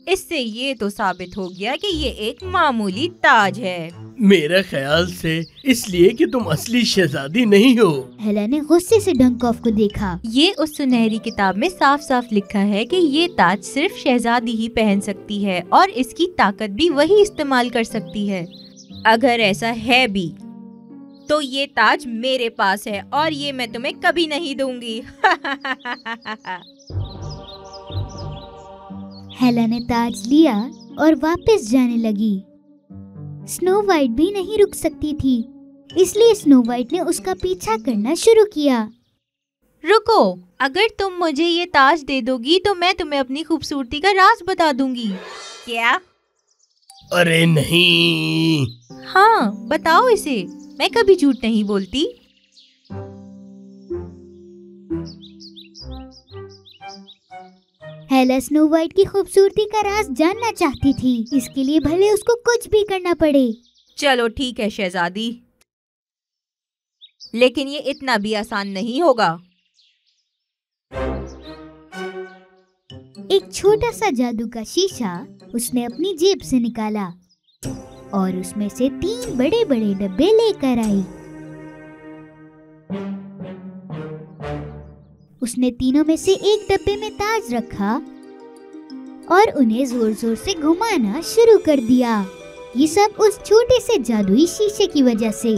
इससे ये तो साबित हो गया कि ये एक मामूली ताज है। मेरे ख्याल से इसलिए कि तुम असली शहजादी नहीं हो। हेला ने गुस्से से डंकॉफ को देखा। ये उस सुनहरी किताब में साफ साफ लिखा है कि ये ताज सिर्फ शहजादी ही पहन सकती है और इसकी ताकत भी वही इस्तेमाल कर सकती है। अगर ऐसा है भी तो ये ताज मेरे पास है और ये मैं तुम्हें कभी नहीं दूंगी। हेला ने ताज लिया और वापस जाने लगी। स्नो वाइट भी नहीं रुक सकती थी, इसलिए स्नो वाइट ने उसका पीछा करना शुरू किया। रुको, अगर तुम मुझे ये ताज दे दोगी तो मैं तुम्हें अपनी खूबसूरती का राज बता दूंगी। क्या? अरे नहीं। हाँ, बताओ इसे, मैं कभी झूठ नहीं बोलती। हेला स्नो वाइट की खूबसूरती का राज जानना चाहती थी, इसके लिए भले उसको कुछ भी करना पड़े। चलो ठीक है शहजादी, लेकिन ये इतना भी आसान नहीं होगा। एक छोटा सा जादू का शीशा उसने अपनी जेब से निकाला और उसमें से 3 बड़े बड़े डब्बे लेकर आई। उसने तीनों में से एक डब्बे में ताज रखा और उन्हें जोर जोर से घुमाना शुरू कर दिया। ये सब उस छोटे से जादुई शीशे की वजह से।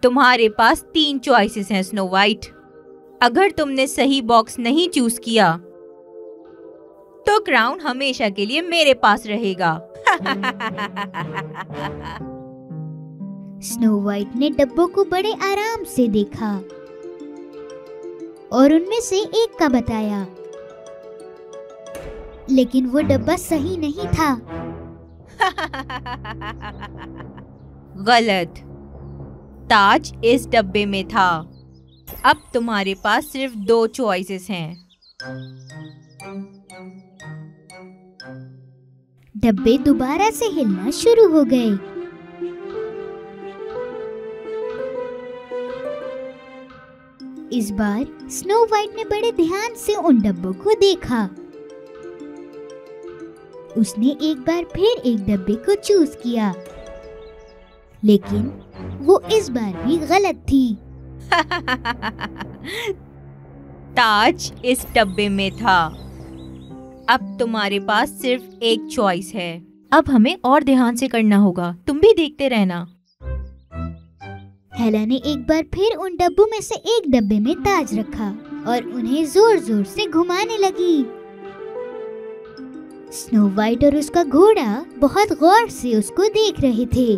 तुम्हारे पास 3 चॉइसेस हैं स्नो वाइट। अगर तुमने सही बॉक्स नहीं चूज किया तो क्राउन हमेशा के लिए मेरे पास रहेगा। स्नो वाइट ने डब्बों को बड़े आराम से देखा और उनमें से एक का बताया, लेकिन वो डब्बा सही नहीं था। गलत, ताज इस डब्बे में था। अब तुम्हारे पास सिर्फ 2 चॉइसेस हैं। डब्बे दोबारा से हिलना शुरू हो गए। इस बार स्नो वाइट ने बड़े ध्यान से उन डब्बों को देखा। उसने एक बार फिर एक डब्बे को चूज किया, लेकिन वो इस बार भी गलत थी। ताज इस डब्बे में था। अब तुम्हारे पास सिर्फ एक चॉइस है। अब हमें और ध्यान से करना होगा, तुम भी देखते रहना। हेला ने एक बार फिर उन डब्बों में से एक डब्बे में ताज रखा और उन्हें जोर जोर से घुमाने लगी। स्नो वाइट और उसका घोड़ा बहुत गौर से उसको देख रहे थे।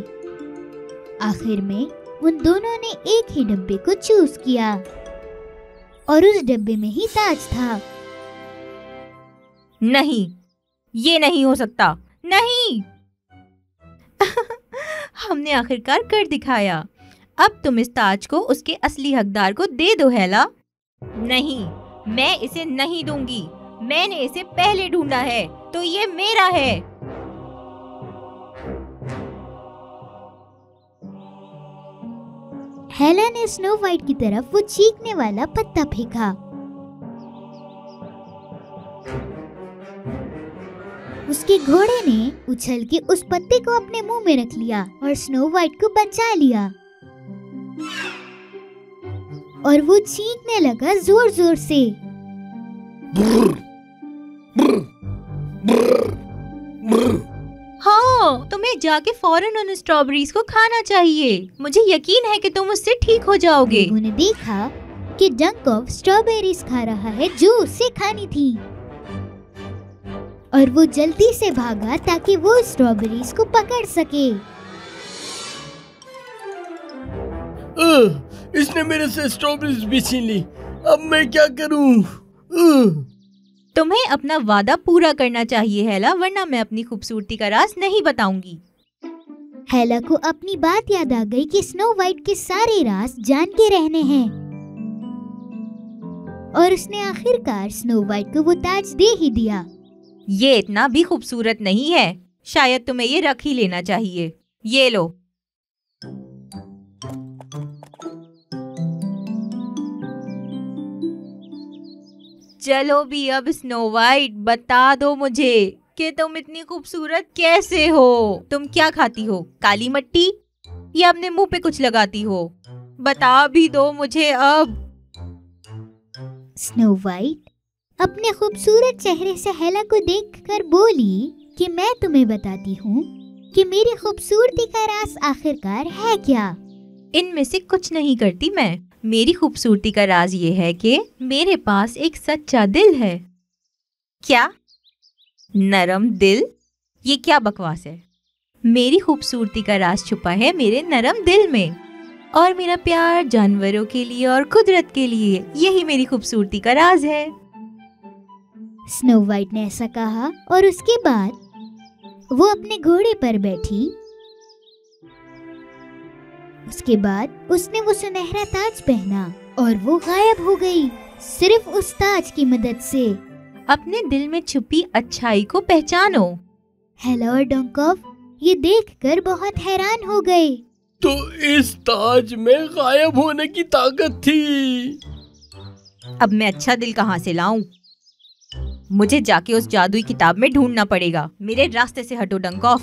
आखिर में उन दोनों ने एक ही डब्बे को चूज किया और उस डब्बे में ही ताज था। नहीं, ये नहीं हो सकता, नहीं। हमने आखिरकार कर दिखाया। अब तुम इस ताज को उसके असली हकदार को दे दो हेला। नहीं, मैं इसे नहीं दूंगी। मैंने इसे पहले ढूंढा है, तो ये मेरा है। हेला ने स्नो वाइट की तरफ वो चीखने वाला पत्ता फेंका। उसके घोड़े ने उछल के उस पत्ते को अपने मुंह में रख लिया और स्नो वाइट को बचा लिया और वो चीखने लगा जोर जोर से। तुम्हें जाके फौरन उन स्ट्रॉबेरीज को खाना चाहिए। मुझे यकीन है कि तुम उससे ठीक हो जाओगे। लोगों ने देखा कि डंकॉफ स्ट्रॉबेरीज खा रहा है जो उसे खानी थी, और वो जल्दी से भागा ताकि वो स्ट्रॉबेरीज को पकड़ सके। इसने मेरे से स्ट्रॉबेरीज भी छीन ली। अब मैं क्या करूं? तुम्हें अपना वादा पूरा करना चाहिए हेला, वरना मैं अपनी खूबसूरती का राज नहीं बताऊंगी। हेला को अपनी बात याद आ गई कि स्नो वाइट के सारे राज जान के रहने हैं, और उसने आखिरकार स्नो वाइट को वो ताज दे ही दिया। ये इतना भी खूबसूरत नहीं है, शायद तुम्हें ये रख ही लेना चाहिए। ये लो। चलो भी अब स्नो वाइट, बता दो मुझे कि तुम इतनी खूबसूरत कैसे हो। तुम क्या खाती हो, काली मट्टी या अपने मुंह पे कुछ लगाती हो? बता भी दो मुझे अब। स्नो वाइट अपने खूबसूरत चेहरे से हेला को देखकर बोली कि मैं तुम्हें बताती हूँ कि मेरी खूबसूरती का राज आखिरकार है क्या। इनमें से कुछ नहीं करती मैं। मेरी खूबसूरती का राज ये है कि मेरे पास एक सच्चा दिल है। क्या? नरम दिल? ये क्या बकवास है। मेरी खूबसूरती का राज छुपा है मेरे नरम दिल में, और मेरा प्यार जानवरों के लिए और कुदरत के लिए, यही मेरी खूबसूरती का राज है। स्नो वाइट ने ऐसा कहा और उसके बाद वो अपने घोड़े पर बैठी। उसके बाद उसने वो सुनहरा ताज पहना और वो गायब हो गई, सिर्फ उस ताज की मदद से। अपने दिल में छुपी अच्छाई को पहचानो। हेला और डंकॉफ ये देखकर बहुत हैरान हो गए। तो इस ताज में गायब होने की ताकत थी। अब मैं अच्छा दिल कहाँ से लाऊं? मुझे जाके उस जादुई किताब में ढूंढना पड़ेगा। मेरे रास्ते से हटो डंकॉफ।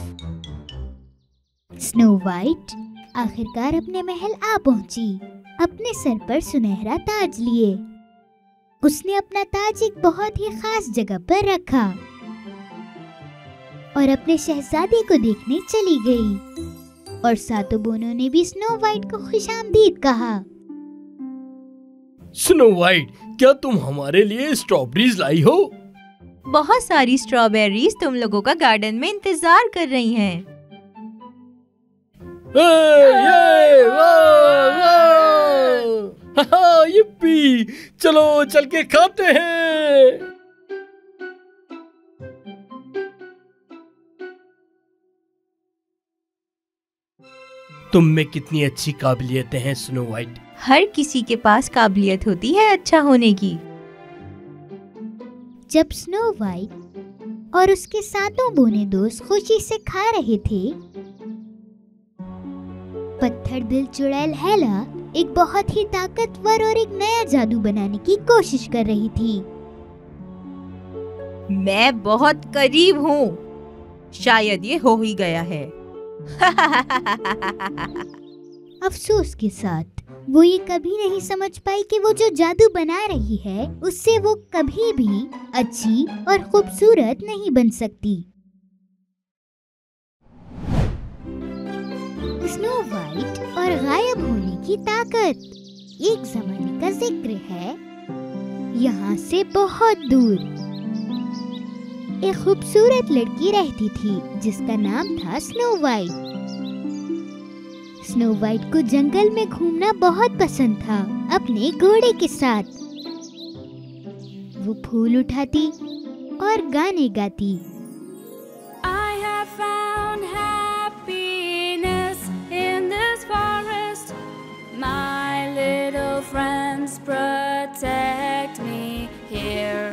स्नो वाइट आखिरकार अपने महल आ पहुंची, अपने सर पर सुनहरा ताज लिए। उसने अपना ताज एक बहुत ही खास जगह पर रखा और अपने शहजादे को देखने चली गई, और सातों बोनों ने भी स्नो वाइट को खुशामदीद कहा। स्नो वाइट, क्या तुम हमारे लिए स्ट्रॉबेरीज लाई हो? बहुत सारी स्ट्रॉबेरीज तुम लोगों का गार्डन में इंतजार कर रही हैं। yippee! चलो चल के खाते हैं। तुम में कितनी अच्छी काबिलियतें हैं स्नो वाइट। हर किसी के पास काबिलियत होती है अच्छा होने की। जब स्नो वाइट और उसके सातों बोने दोस्त खुशी से खा रहे थे, पत्थर दिल चुड़ैल हेला एक बहुत ही ताकतवर और एक नया जादू बनाने की कोशिश कर रही थी। मैं बहुत करीब हूँ, शायद ये हो ही गया है। अफसोस के साथ वो ये कभी नहीं समझ पाई कि वो जो जादू बना रही है उससे वो कभी भी अच्छी और खूबसूरत नहीं बन सकती। स्नो वाइट और गायब होने की ताकत। एक जमाने का जिक्र है, यहाँ से बहुत दूर एक खूबसूरत लड़की रहती थी जिसका नाम था स्नो वाइट। स्नो वाइट को जंगल में घूमना बहुत पसंद था अपने घोड़े के साथ। वो फूल उठाती और गाने गाती। I have found happiness in this forest. My little friends protect me here.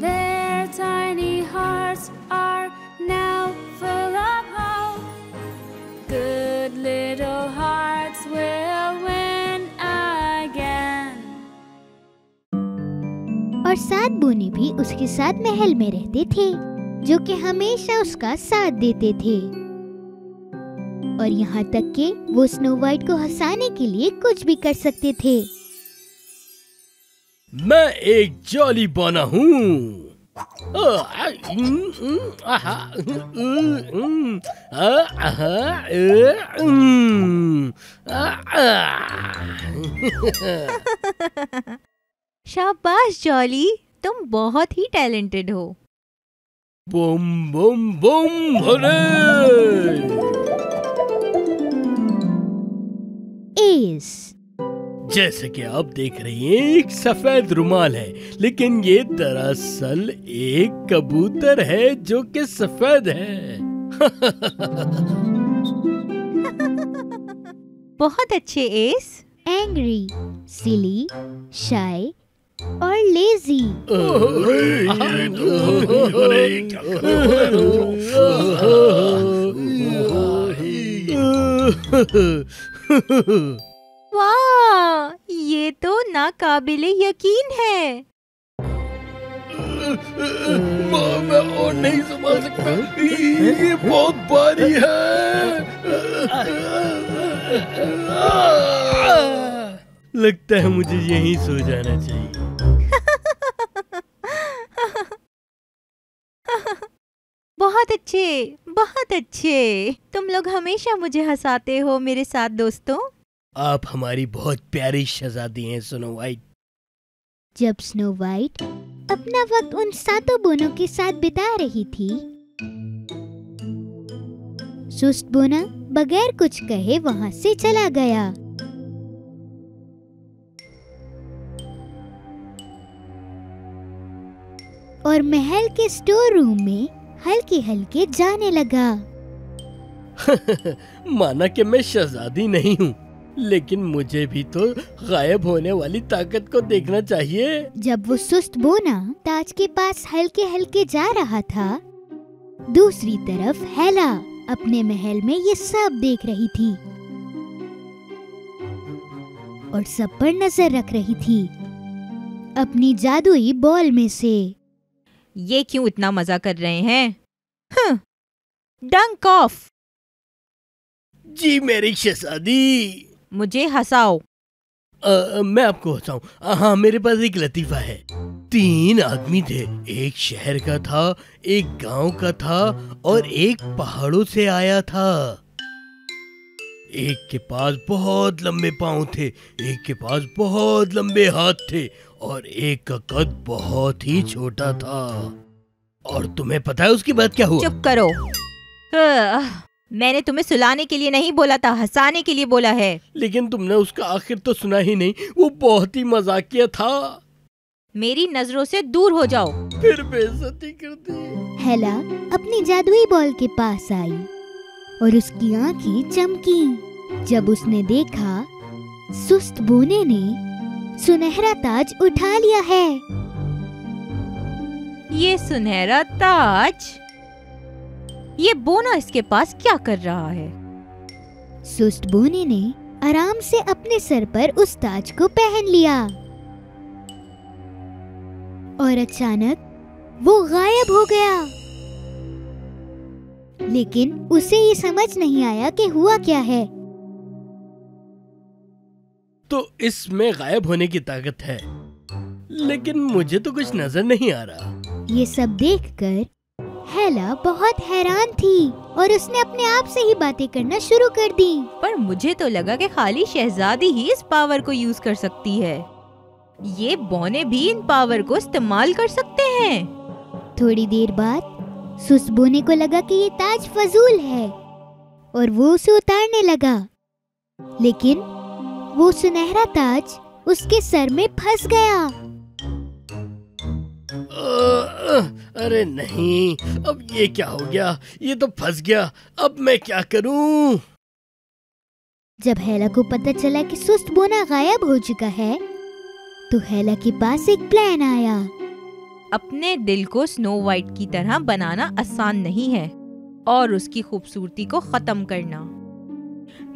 Their tiny hearts are now full of hope. Good little hearts will win again. और सात बोने भी उसके साथ महल में रहते थे, जो कि हमेशा उसका साथ देते थे, और यहाँ तक कि वो स्नो वाइट को हंसाने के लिए कुछ भी कर सकते थे। मैं एक जॉली बना हूँ। शाबाश जॉली, तुम बहुत ही टैलेंटेड हो। बम बम बम भले। एस। जैसे कि आप देख रही हैं, एक सफेद रुमाल है, लेकिन ये दरअसल एक कबूतर है जो कि सफेद है। बहुत अच्छे एस। एंग्री, सिली, शाय और लेजी। वाह, ये तो नाकाबिले यकीन है। मैं और नहीं संभाल सकता, ये बहुत भारी है। लगता है मुझे यहीं सो जाना चाहिए। बहुत अच्छे, बहुत अच्छे। तुम लोग हमेशा मुझे हंसाते हो मेरे साथ दोस्तों। आप हमारी बहुत प्यारी शहजादी हैं स्नो वाइट। जब स्नो वाइट अपना वक्त उन सातों बोनों के साथ बिता रही थी, सुस्त बोना बगैर कुछ कहे वहां से चला गया। और महल के स्टोर रूम में हल्के हल्के जाने लगा। माना कि मैं शहजादी नहीं हूँ, लेकिन मुझे भी तो गायब होने वाली ताकत को देखना चाहिए। जब वो सुस्त बोना ताज के पास हल्के हल्के जा रहा था, दूसरी तरफ हेला अपने महल में ये सब देख रही थी और सब पर नजर रख रही थी अपनी जादुई बॉल में से। ये क्यों इतना मजा कर रहे हैं? डंक ऑफ। जी मेरी शहजादी। मुझे हंसाओ। मैं आपको हंसाऊं? हाँ, मेरे पास एक लतीफा है। 3 आदमी थे, एक शहर का था, एक गांव का था और एक पहाड़ों से आया था। एक के पास बहुत लंबे पाँव थे, एक के पास बहुत लंबे हाथ थे और एक का कद बहुत ही छोटा था। और तुम्हें पता है उसके बाद क्या हुआ? चुप करो। मैंने तुम्हें सुलाने के लिए नहीं बोला था, हंसाने के लिए बोला है। लेकिन तुमने उसका आखिर तो सुना ही नहीं, वो बहुत ही मजाकिया था। मेरी नजरों से दूर हो जाओ। फिर बेइज्जती कर दी। हेला अपनी जादुई बॉल के पास आई और उसकी आंखें चमकी जब उसने देखा सुस्त बोने ने सुनहरा ताज उठा लिया है। ये सुनहरा ताज, ये बोना इसके पास क्या कर रहा है? सुस्त बोने ने आराम से अपने सर पर उस ताज को पहन लिया और अचानक वो गायब हो गया। लेकिन उसे ये समझ नहीं आया कि हुआ क्या है। तो इसमें गायब होने की ताकत है, लेकिन मुझे तो कुछ नजर नहीं आ रहा। ये सब देखकर हेला बहुत हैरान थी और उसने अपने आप से ही बातें करना शुरू कर दी। पर मुझे तो लगा कि खाली शहजादी ही इस पावर को यूज कर सकती है। ये बौने भी इन पावर को इस्तेमाल कर सकते हैं। थोड़ी देर बाद सुस्त बोने को लगा कि ये ताज फजूल है और वो उसे उतारने लगा, लेकिन वो सुनहरा ताज उसके सर में फंस गया। अरे नहीं, अब ये क्या हो गया? ये तो फंस गया। अब मैं क्या करूं? जब हेला को पता चला कि सुस्त बोना गायब हो चुका है, तो हेला के पास एक प्लान आया। अपने दिल को स्नो वाइट की तरह बनाना आसान नहीं है और उसकी खूबसूरती को खत्म करना।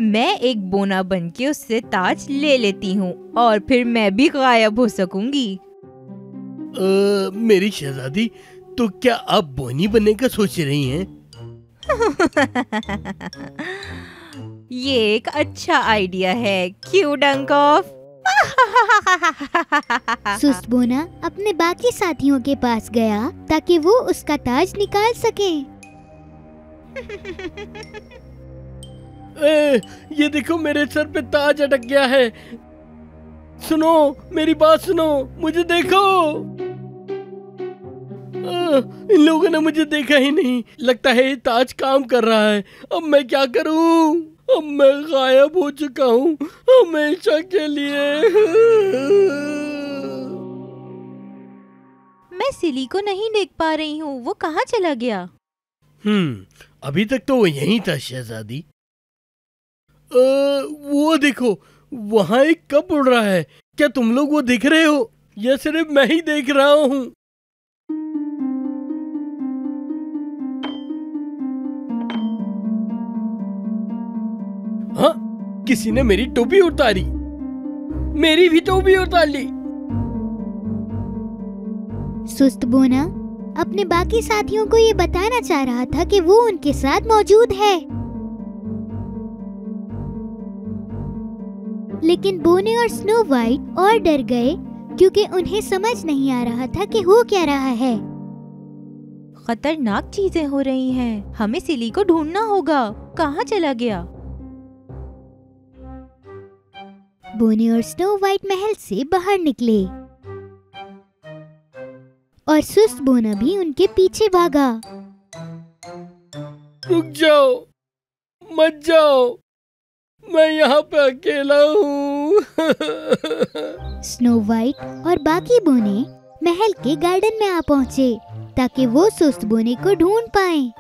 मैं एक बोना बनके उससे ताज ले लेती हूँ और फिर मैं भी गायब हो सकूंगी। मेरी शहजादी, तो क्या आप बोनी बनने का सोच रही हैं? ये एक अच्छा आइडिया है, क्यों डंक ऑफ? सुस्त बोना अपने बाकी साथियों के पास गया ताकि वो उसका ताज निकाल सके। ये देखो मेरे सर पे ताज अटक गया है। सुनो, मेरी बात सुनो, मुझे देखो। इन लोगों ने मुझे देखा ही नहीं। लगता है ये ताज काम कर रहा है। अब मैं क्या करूं? अब मैं गायब हो चुका हूं हमेशा के लिए। मैं सिली को नहीं देख पा रही हूँ, वो कहाँ चला गया? अभी तक तो वो यहीं था शहजादी। वो देखो, वहाँ एक कप उड़ रहा है। क्या तुम लोग वो देख रहे हो? या सिर्फ मैं ही देख रहा हूँ? हाँ, किसी ने मेरी टोपी उतारी। मेरी भी टोपी उतार ली। सुस्त बोना अपने बाकी साथियों को ये बताना चाह रहा था कि वो उनके साथ मौजूद है, लेकिन बोने और स्नो वाइट और डर गए क्योंकि उन्हें समझ नहीं आ रहा था कि हो क्या रहा है। खतरनाक चीजें हो रही हैं। हमें सिली को ढूंढना होगा। कहाँ चला गया? बोने और स्नो वाइट महल से बाहर निकले और सुस्त बोना भी उनके पीछे भागा। रुक जाओ, मत जाओ, मैं यहाँ पे अकेला हूँ। स्नो वाइट और बाकी बोने महल के गार्डन में आ पहुँचे ताकि वो सुस्त बोने को ढूंढ पाएं।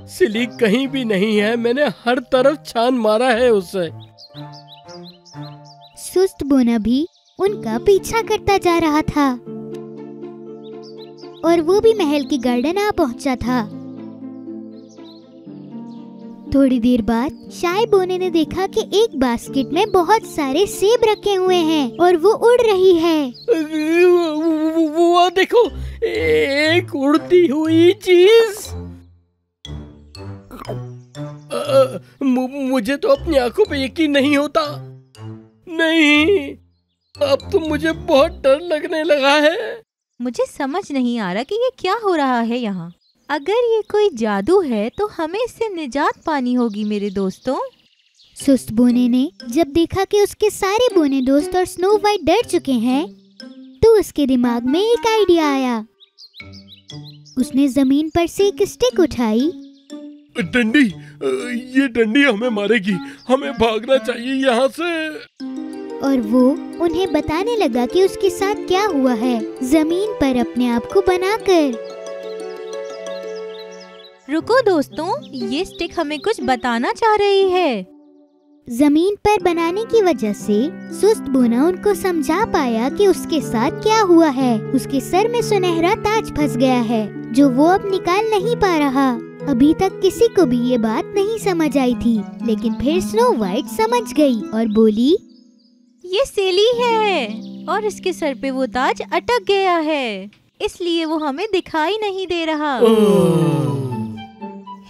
सिली कहीं भी नहीं है। मैंने हर तरफ छान मारा है उसे। सुस्त बोना भी उनका पीछा करता जा रहा था और वो भी महल के गार्डन आ पहुंचा था। थोड़ी देर बाद शाय बोने ने देखा कि एक बास्केट में बहुत सारे सेब रखे हुए हैं और वो उड़ रही है। वो देखो, एक उड़ती हुई चीज। मुझे तो अपनी आंखों पे यकीन नहीं होता। नहीं, अब तो मुझे बहुत डर लगने लगा है। मुझे समझ नहीं आ रहा कि ये क्या हो रहा है यहाँ। अगर ये कोई जादू है तो हमें इससे निजात पानी होगी मेरे दोस्तों। सुस्त बोने ने जब देखा कि उसके सारे बोने दोस्त और स्नो वाइट डर चुके हैं तो उसके दिमाग में एक आइडिया आया। उसने जमीन पर से एक स्टिक उठाई। डंडी, ये डंडी हमें मारेगी। हमें भागना चाहिए यहाँ से। और वो उन्हें बताने लगा कि उसके साथ क्या हुआ है जमीन पर अपने आप को बनाकर। रुको दोस्तों, ये स्टिक हमें कुछ बताना चाह रही है। जमीन पर बनाने की वजह से सुस्त बोना उनको समझा पाया कि उसके साथ क्या हुआ है। उसके सर में सुनहरा ताज फंस गया है जो वो अब निकाल नहीं पा रहा। अभी तक किसी को भी ये बात नहीं समझ आई थी, लेकिन फिर स्नो वाइट समझ गई और बोली, ये सिली है और इसके सर पे वो ताज अटक गया है, इसलिए वो हमें दिखाई नहीं दे रहा।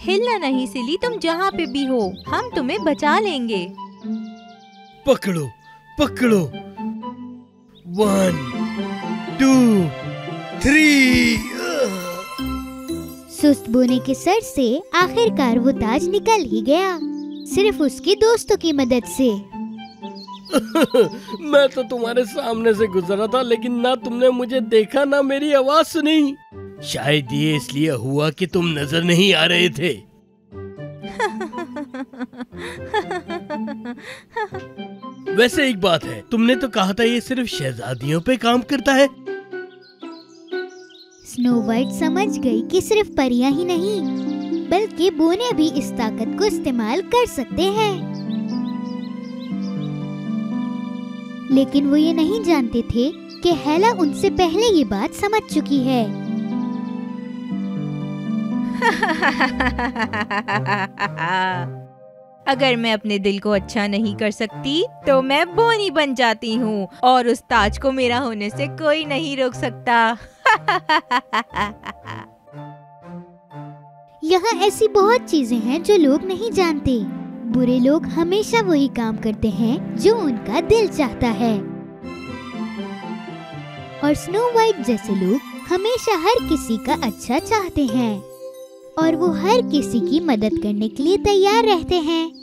हिलना नहीं सिली, तुम जहाँ पे भी हो, हम तुम्हें बचा लेंगे। पकड़ो, पकड़ो। 1, 2, 3। सुस्त बोने के सर से आखिरकार वो ताज निकल ही गया, सिर्फ उसके दोस्तों की मदद से। मैं तो तुम्हारे सामने से गुजरा था, लेकिन ना तुमने मुझे देखा ना मेरी आवाज सुनी। शायद ये इसलिए हुआ कि तुम नजर नहीं आ रहे थे। वैसे एक बात है, तुमने तो कहा था ये सिर्फ शहजादियों पे काम करता है। स्नो वाइट समझ गई कि सिर्फ परियां ही नहीं बल्कि बोने भी इस ताकत को इस्तेमाल कर सकते हैं, लेकिन वो ये नहीं जानते थे कि हेला उनसे पहले ये बात समझ चुकी है। अगर मैं अपने दिल को अच्छा नहीं कर सकती तो मैं बोनी बन जाती हूँ और उस ताज को मेरा होने से कोई नहीं रोक सकता। यहाँ ऐसी बहुत चीजें हैं जो लोग नहीं जानते। बुरे लोग हमेशा वही काम करते हैं जो उनका दिल चाहता है, और स्नो वाइट जैसे लोग हमेशा हर किसी का अच्छा चाहते हैं और वो हर किसी की मदद करने के लिए तैयार रहते हैं।